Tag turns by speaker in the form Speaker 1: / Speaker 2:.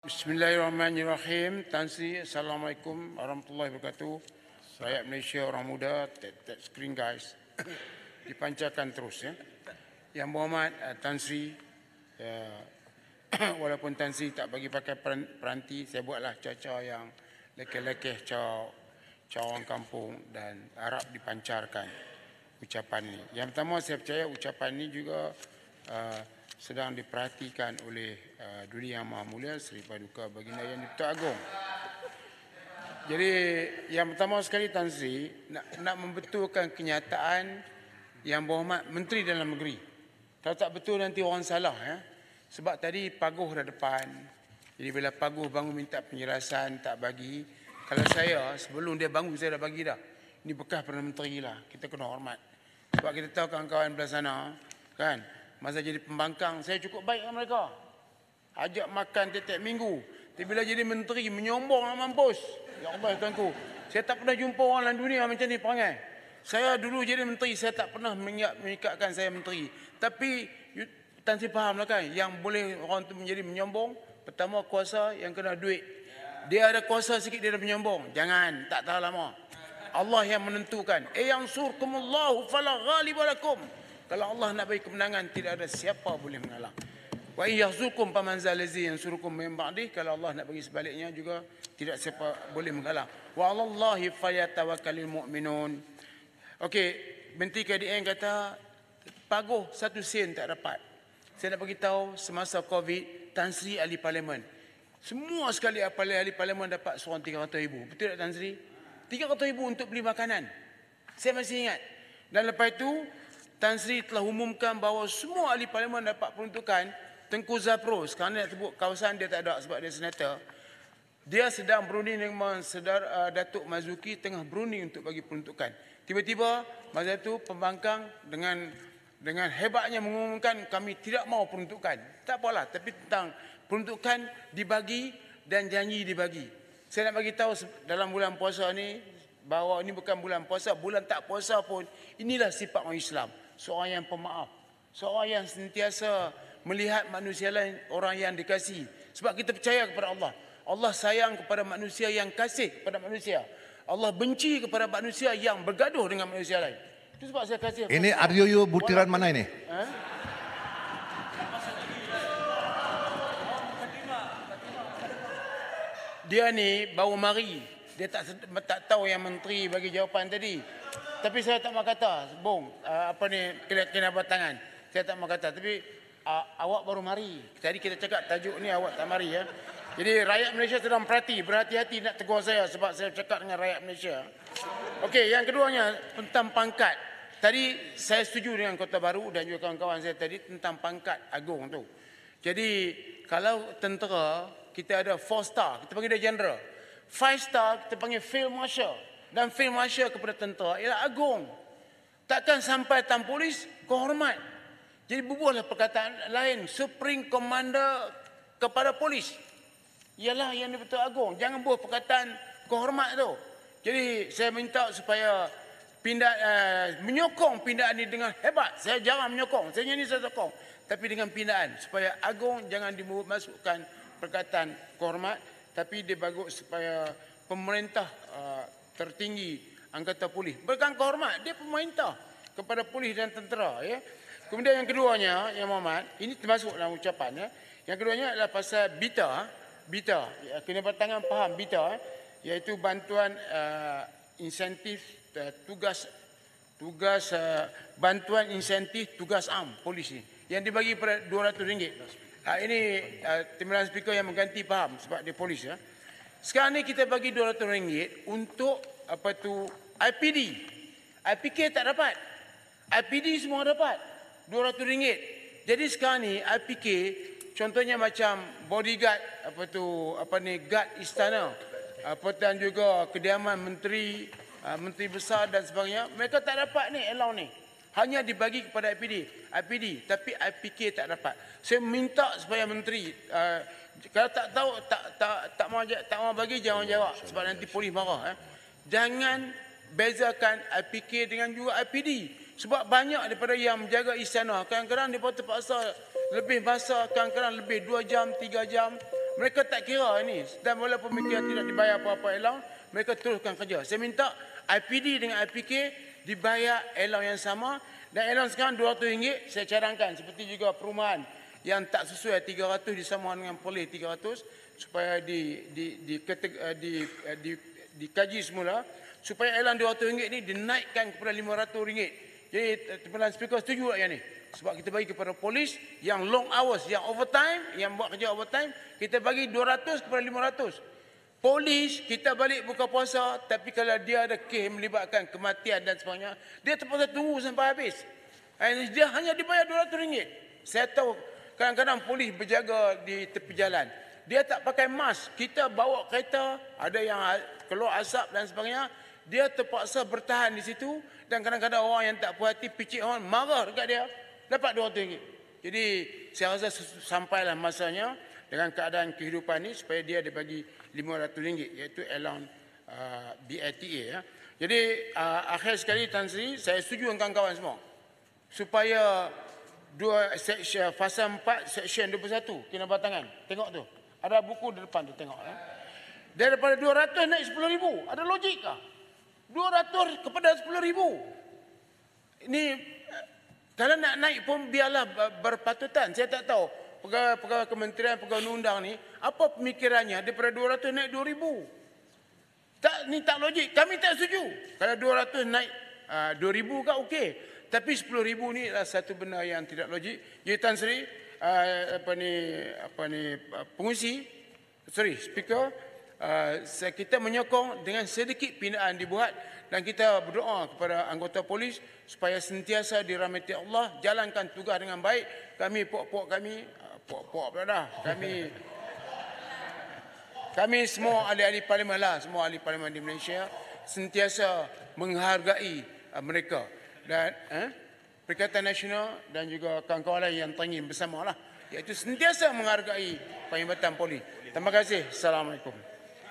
Speaker 1: Bismillahirrahmanirrahim. Tan Sri, Assalamualaikum warahmatullahi wabarakatuh. Rakyat Malaysia, orang muda, that screen guys. Dipancarkan terus ya. Yang berhormat Tan Sri, walaupun Tan Sri tak bagi pakai peranti, saya buatlah caca yang lekeh-lekeh cara orang kampung dan harap dipancarkan ucapan ini. Yang pertama, saya percaya ucapan ini juga sedang diperhatikan oleh Dunia Yang Maha Mulia Seri Paduka Baginda Yang Dipertuan Agong. Jadi yang pertama sekali Tan Sri nak membetulkan kenyataan Yang Berhormat Menteri Dalam Negeri. Kalau tak betul nanti orang salah ya. Sebab tadi Paguh dah depan. Jadi bila Paguh bangun minta penjelasan tak bagi. Kalau saya sebelum dia bangun saya dah bagi dah. Ini bekas Perdana Menteri lah. Kita kena hormat. Sebab kita tahu kawan-kawan belah sana kan. Masa jadi pembangkang, saya cukup baik dengan mereka. Ajak makan tiap-tiap minggu. Tapi bila jadi menteri, menyombong nak mampus. Ya Allah, tuanku. Saya tak pernah jumpa orang dalam dunia macam ni perangai. Saya dulu jadi menteri, saya tak pernah mengikatkan saya menteri. Tapi, Tan Sri faham lah kan, yang boleh orang tu menjadi menyombong, pertama kuasa, yang kena duit. Dia ada kuasa sikit, dia dah menyombong. Jangan, tak tahan lama. Allah yang menentukan. Yang surkumullahu fala ghaliba lakum. Kalau Allah nak bagi kemenangan, tidak ada siapa boleh mengalah. Wa yahzukum faman zalazi yansurukum min ba'dih. Kalau Allah nak bagi sebaliknya juga, tidak siapa boleh mengalah. Wa 'alallahi falyatawakkalul mu'minun. Okey, Menteri KDN kata Paguh 1 sen tak dapat. Saya nak bagi tahu semasa Covid, Tan Sri ahli parlimen. Semua sekali ahli parlimen dapat seorang 300,000. Betul tak Tan Sri? 300,000 untuk beli makanan. Saya masih ingat. Dan lepas itu Tan Sri telah umumkan bahawa semua ahli parlimen dapat peruntukan. Tengku Zafro, sekarang nak sebut kawasan dia tak ada sebab dia senator. Dia sedang berunding dengan Datuk Mazuki, tengah berunding untuk bagi peruntukan. Tiba-tiba masa itu pembangkang dengan hebatnya mengumumkan kami tidak mau peruntukan. Tak apalah, tapi tentang peruntukan dibagi dan janji dibagi. Saya nak bagi tahu dalam bulan puasa ni bahawa ini bukan bulan puasa, bulan tak puasa pun inilah sifat orang Islam. Seorang yang pemaaf, seorang yang sentiasa melihat manusia lain orang yang dikasihi. Sebab kita percaya kepada Allah. Allah sayang kepada manusia yang kasih kepada manusia. Allah benci kepada manusia yang bergaduh dengan manusia lain. Itu sebab saya kasih.
Speaker 2: Ini RUU butiran mana ini?
Speaker 1: Dia ni baru mari. Dia tak tahu yang menteri bagi jawapan tadi. Tapi saya tak mau kata, Bung, kena tangan. Saya tak mau kata, tapi awak baru mari. Tadi kita cakap tajuk ni awak tak mari ya. Jadi rakyat Malaysia sedang berhati-hati nak tegur saya sebab saya cakap dengan rakyat Malaysia. Okey, yang keduanya tentang pangkat. Tadi saya setuju dengan Kota Baru dan juga kawan-kawan saya tadi tentang pangkat agung tu. Jadi kalau tentera kita ada 4 star, kita panggil dia general. 5 star kita panggil field marshal. Dan field marshal kepada tentera ialah agung. Takkan sampai tan polis kehormat. Jadi bubuhlah perkataan lain. Supreme Commander kepada polis. Ialah yang dibetul agung. Jangan buat perkataan kehormat tu. Jadi saya minta supaya menyokong pindaan ini dengan hebat. Saya jarang menyokong. Saya ni saya sokong. Tapi dengan pindaan. Supaya agung jangan dimasukkan perkataan kehormat. Tapi dia bagus supaya pemerintah tertinggi Angkatan Polis berikan kehormat, dia pemerintah kepada polis dan tentera ya. Kemudian yang keduanya yang Muhammad, ini termasuk dalam ucapan ya. Yang keduanya adalah pasal BITA ya, kena bertangan faham BITA iaitu bantuan insentif tugas bantuan insentif tugas am polis ni yang dibagi pada RM200. Ini Timbalan Speaker yang mengganti faham sebab dia polis ya. Sekarang ni kita bagi RM200 untuk IPD. IPK tak dapat. IPD semua dapat RM200. Jadi sekarang ni IPK contohnya macam bodyguard guard istana dan juga kediaman menteri besar dan sebagainya, mereka tak dapat ni allow ni. Hanya dibagi kepada IPD, tapi IPK tak dapat. Saya minta supaya menteri kalau tak tahu tak mau bagi jangan jawab sebab nanti polis marah. Jangan bezakan IPK dengan juga IPD. Sebab banyak daripada yang menjaga istana kadang-kadang dia terpaksa lebih masa, kadang-kadang lebih 2 jam, 3 jam. Mereka tak kira ini. Dan walaupun mereka tidak dibayar apa-apa allowance, mereka teruskan kerja. Saya minta IPD dengan IPK dibayar allowance yang sama. Dan allowance sekarang RM200, saya cadangkan. Seperti juga perumahan yang tak sesuai 300 disamakan dengan polis 300, supaya dikaji semula, supaya allowance RM200 ini dinaikkan kepada RM500. Jadi Timbalan Speaker setuju tak yang ni? Sebab kita bagi kepada polis yang long hours, yang overtime, yang buat kerja overtime, kita bagi 200 kepada 500. Polis, kita balik buka puasa, tapi kalau dia ada kes melibatkan kematian dan sebagainya, dia terpaksa tunggu sampai habis. Dia hanya dibayar RM200. Saya tahu kadang-kadang polis berjaga di tepi jalan. Dia tak pakai mask. Kita bawa kereta, ada yang keluar asap dan sebagainya. Dia terpaksa bertahan di situ. Dan kadang-kadang orang yang tak puas hati, picit orang, marah dekat dia. Dapat RM200. Jadi saya rasa sampailah masanya dengan keadaan kehidupan ni supaya dia dibagi RM500, iaitu allowance BATA. Ya. Jadi akhir sekali Tan Sri, saya setuju dengan kawan-kawan semua supaya section, fasa 4 section 21 kinabatangan. Tengok tu. Ada buku di depan tu, tengok. Ya. Daripada 200 naik 10,000. Ada logik kah? 200 kepada 10,000. Ini kalau nak naik pun biarlah berpatutan. Saya tak tahu pegawai kementerian, pegawai undang ni apa pemikirannya daripada 200 naik 2,000. Ni tak logik. Kami tak setuju. Kalau 200 naik 2,000 kan okey. Tapi 10,000 ni adalah satu benda yang tidak logik. Jadi Tan Sri, pengurusi, speaker, kita menyokong dengan sedikit pindaan dibuat dan kita berdoa kepada anggota polis supaya sentiasa dirahmati Allah, jalankan tugas dengan baik. Kami kami semua ahli-ahli parlimen lah, semua ahli parlimen di Malaysia sentiasa menghargai mereka dan Perikatan Nasional dan juga kawan-kawan lain yang tangin bersama lah, iaitu sentiasa menghargai perkhidmatan polis. Terima kasih. Assalamualaikum.